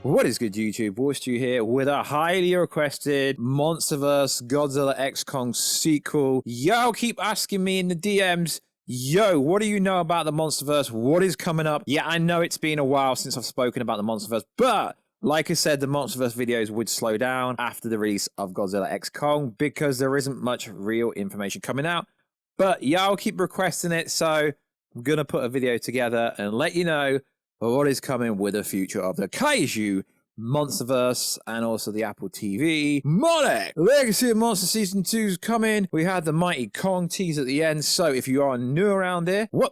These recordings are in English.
What is good, YouTube? Warstu here with a highly requested MonsterVerse Godzilla X Kong sequel. Y'all keep asking me in the DMs, yo, what do you know about the MonsterVerse? What is coming up? Yeah, I know it's been a while since I've spoken about the MonsterVerse, but like I said, the MonsterVerse videos would slow down after the release of Godzilla X Kong because there isn't much real information coming out. But y'all keep requesting it, so I'm going to put a video together and let you know what is coming with the future of the Kaiju, MonsterVerse, and also the Apple TV. Monarch! Legacy of Monster Season 2 is coming. We had the Mighty Kong tease at the end, so if you are new around here, what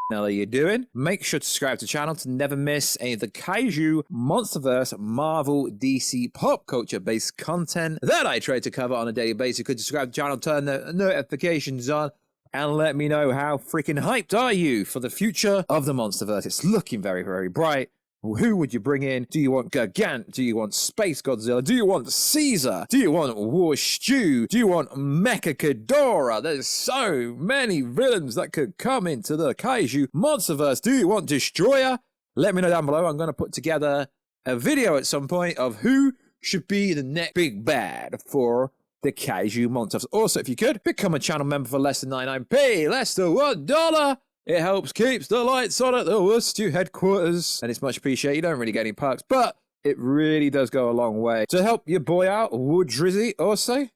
the hell are you doing? Make sure to subscribe to the channel to never miss any of the Kaiju, MonsterVerse, Marvel, DC, pop culture-based content that I try to cover on a daily basis. You could subscribe to the channel, turn the notifications on, and let me know how freaking hyped are you for the future of the MonsterVerse. It's looking very, very bright. Who would you bring in? Do you want Gargant? Do you want Space Godzilla? Do you want Caesar? Do you want Warstu? Do you want Mecha Ghidorah? There's so many villains that could come into the Kaiju MonsterVerse. Do you want Destroyer? Let me know down below. I'm going to put together a video at some point of who should be the next big bad for the Kaiju MonsterVerse. Also, if you could, become a channel member for less than 99p, less than $1. It helps keeps the lights on at the Warstu headquarters, and it's much appreciated. You don't really get any perks, but it really does go a long way. To help your boy out, Woodrizzy, also,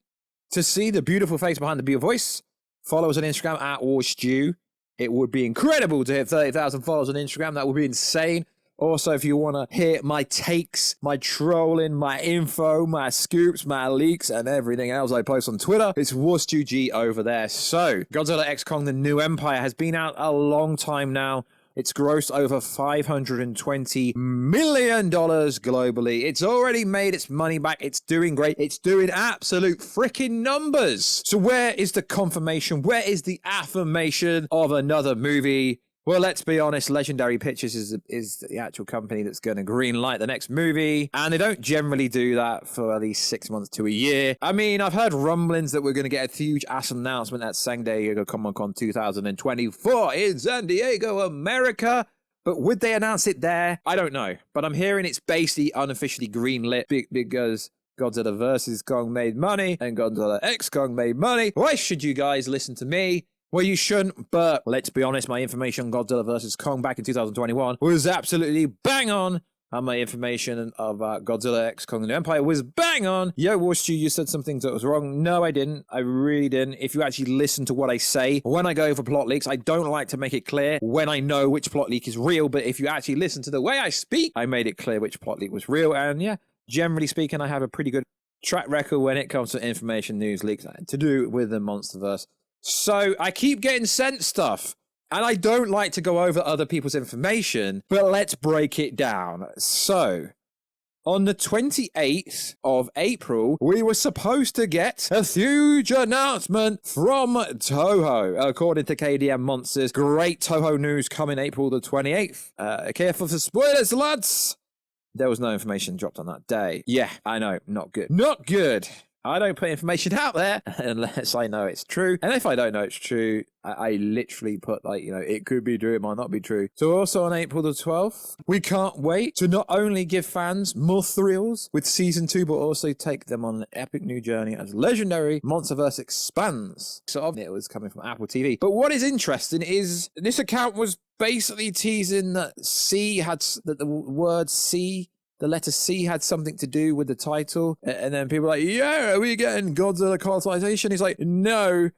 to see the beautiful face behind the beautiful voice, follow us on Instagram at Warstu. It would be incredible to hit 30,000 followers on Instagram. That would be insane. Also, if you want to hear my takes, my trolling, my info, my scoops, my leaks, and everything else I post on Twitter, it's WarstuG over there. So, Godzilla X Kong, The New Empire, has been out a long time now. It's grossed over $520 million globally. It's already made its money back. It's doing great. It's doing absolute freaking numbers. So where is the confirmation? Where is the affirmation of another movie? Well, let's be honest, Legendary Pictures is the actual company that's going to greenlight the next movie, and they don't generally do that for at least 6 months to a year. I mean, I've heard rumblings that we're going to get a huge ass announcement at San Diego Comic-Con 2024 in San Diego, America, but would they announce it there? I don't know, but I'm hearing it's basically unofficially greenlit because Godzilla vs. Kong made money and Godzilla X Kong made money. Why should you guys listen to me? Well, you shouldn't, but let's be honest, my information on Godzilla vs. Kong back in 2021 was absolutely bang on, and my information of Godzilla X Kong The New Empire was bang on. Yo, Warstu, you said something that was wrong. No, I didn't. I really didn't. If you actually listen to what I say, when I go over plot leaks, I don't like to make it clear when I know which plot leak is real, but if you actually listen to the way I speak, I made it clear which plot leak was real, and yeah, generally speaking, I have a pretty good track record when it comes to information, news leaks to do with the MonsterVerse. So I keep getting sent stuff, and I don't like to go over other people's information, but let's break it down. So, on the 28th of April, we were supposed to get a huge announcement from Toho, according to KDM Monsters. Great Toho news coming April the 28th. Careful for spoilers, lads! There was no information dropped on that day. Yeah, I know, not good. Not good! I don't put information out there unless I know it's true. And if I don't know it's true, I literally put, like, you know, it could be true, it might not be true. So also on April the 12th, we can't wait to not only give fans more thrills with Season 2, but also take them on an epic new journey as Legendary MonsterVerse expands. So obviously it was coming from Apple TV. But what is interesting is this account was basically teasing that the word C, the letter C, had something to do with the title. And then people were like, yeah, are we getting Godzilla colorization? He's like, no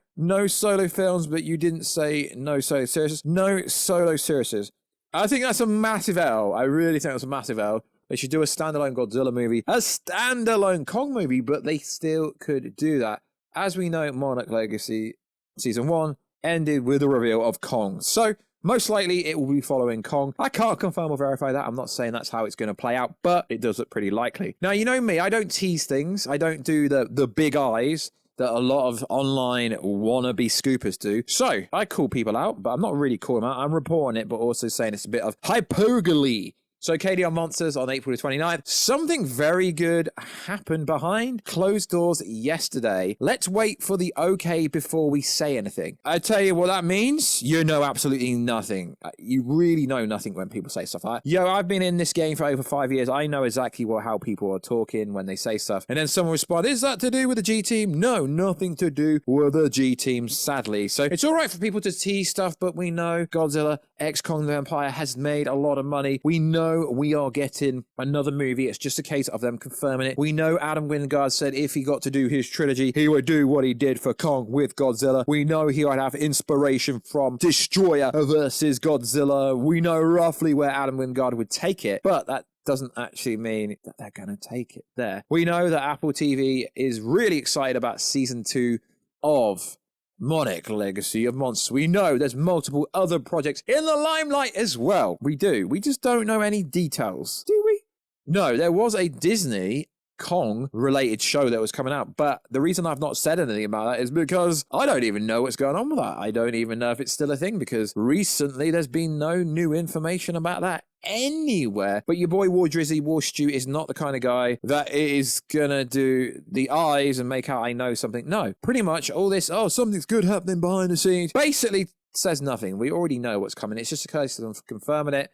solo films, but you didn't say no solo series. No solo series. I think that's a massive L. I really think that's a massive L. They should do a standalone Godzilla movie, a standalone Kong movie, but they still could do that. As we know, Monarch Legacy Season 1 ended with the reveal of Kong. So most likely, it will be following Kong. I can't confirm or verify that. I'm not saying that's how it's going to play out, but it does look pretty likely. Now, you know me. I don't tease things. I don't do the big eyes that a lot of online wannabe scoopers do. So, I call people out, but I'm not really calling them out. I'm reporting it, but also saying it's a bit of hyperbole. So KD on Monsters on April the 29th. Something very good happened behind closed doors yesterday. Let's wait for the okay before we say anything. I tell you what that means. You know absolutely nothing. You really know nothing when people say stuff like, yo, I've been in this game for over 5 years. I know exactly how people are talking when they say stuff. And then someone responds, is that to do with the G team? No, nothing to do with the G team, sadly. So it's all right for people to tease stuff, but we know Godzilla X Kong the Empire has made a lot of money. We know we are getting another movie. It's just a case of them confirming it. We know Adam Wingard said if he got to do his trilogy, he would do what he did for Kong with Godzilla. We know he would have inspiration from Destroyer versus Godzilla. We know roughly where Adam Wingard would take it, but that doesn't actually mean that they're going to take it there. We know that Apple TV is really excited about season 2 of Monarch Legacy of Monsters. We know there's multiple other projects in the limelight as well. We do. We just don't know any details. Do we? No, there was a Disney Kong related show that was coming out, but the reason I've not said anything about that is because I don't even know what's going on with that. I don't even know if it's still a thing because recently there's been no new information about that anywhere. But your boy Warstu is not the kind of guy that is gonna do the eyes and make out I know something. No, pretty much all this, oh, something's good happening behind the scenes, basically says nothing. We already know what's coming. It's just a case of them confirming it.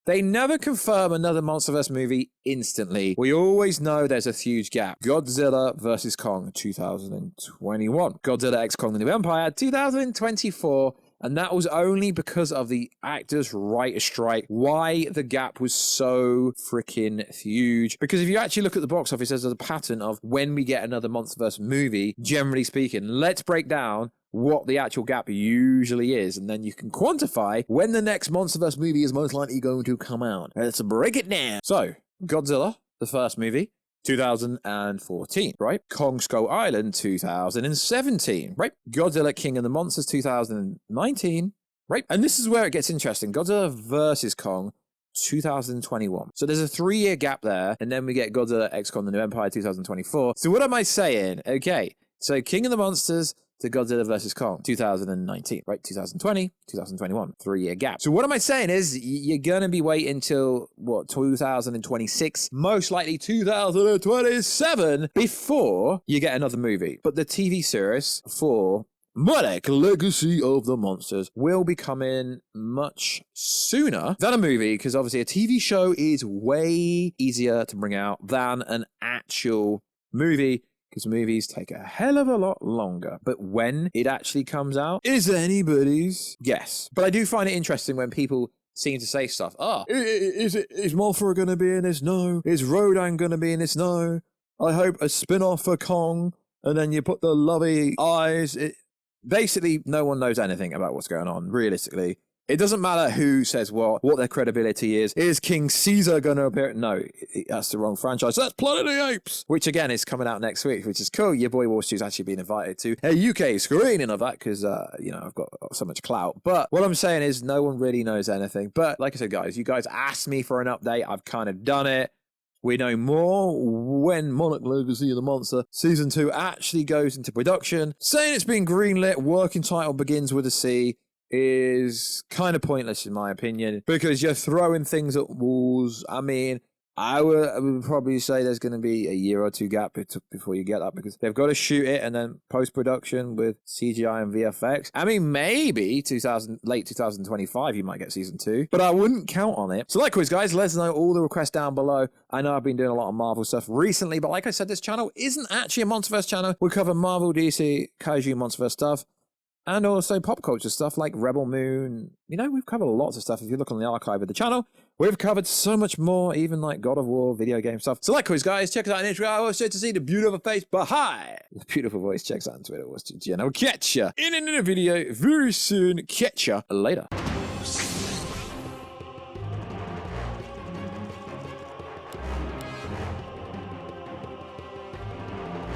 They never confirm another MonsterVerse movie instantly. We always know there's a huge gap. Godzilla vs. Kong 2021. Godzilla X Kong the New Empire 2024. And that was only because of the actors' writer strike. Why the gap was so freaking huge. Because if you actually look at the box office, there's a pattern of when we get another MonsterVerse movie, generally speaking. Let's break down what the actual gap usually is, and then you can quantify when the next MonsterVerse movie is most likely going to come out. Let's break it down. So, Godzilla, the first movie, 2014, right? Kong Skull Island, 2017, right? Godzilla King of the Monsters, 2019, right? And this is where it gets interesting. Godzilla versus Kong, 2021. So there's a 3-year gap there, and then we get Godzilla X Kong the New Empire, 2024. So what am I saying? Okay, so King of the Monsters to Godzilla vs. Kong, 2019, right? 2020, 2021, 3-year gap. So what am I saying is you're going to be waiting till, what, 2026, most likely 2027, before you get another movie. But the TV series for Monarch Legacy of the Monsters will be coming much sooner than a movie, because obviously a TV show is way easier to bring out than an actual movie, because movies take a hell of a lot longer. But when it actually comes out is anybody's guess. But I do find it interesting when people seem to say stuff. Is Mothra going to be in this? No. Is Rodan going to be in this? No. I hope a spin-off for Kong, and then you put the lovey eyes. Basically, no one knows anything about what's going on, realistically. It doesn't matter who says what their credibility is. Is King Caesar going to appear? No, that's the wrong franchise. That's Planet of the Apes, which again is coming out next week, which is cool. Your boy Warstu's actually been invited to a UK screening of that because, I've got so much clout. But what I'm saying is no one really knows anything. But like I said, guys, you guys asked me for an update. I've kind of done it. We know more when Monarch Legacy of the Monster Season 2 actually goes into production. Saying it's been greenlit, working title begins with a C, is kind of pointless in my opinion, because you're throwing things at walls. I mean, I would probably say there's going to be a year or two gap before you get that, because they've got to shoot it and then post-production with CGI and VFX. I mean, maybe late 2025 you might get season 2, but I wouldn't count on it. So likewise, guys, let us know all the requests down below. I know I've been doing a lot of Marvel stuff recently, but like I said, this channel isn't actually a MonsterVerse channel. We cover Marvel, DC, Kaiju, MonsterVerse stuff, and also pop culture stuff like Rebel Moon. You know, we've covered lots of stuff. If you look on the archive of the channel, we've covered so much more, even like God of War, video game stuff. So likewise, guys, check us out on Instagram. I was to see the beautiful face behind the beautiful voice. Check us out on Twitter. I'll catch ya in another video very soon. Catch ya later.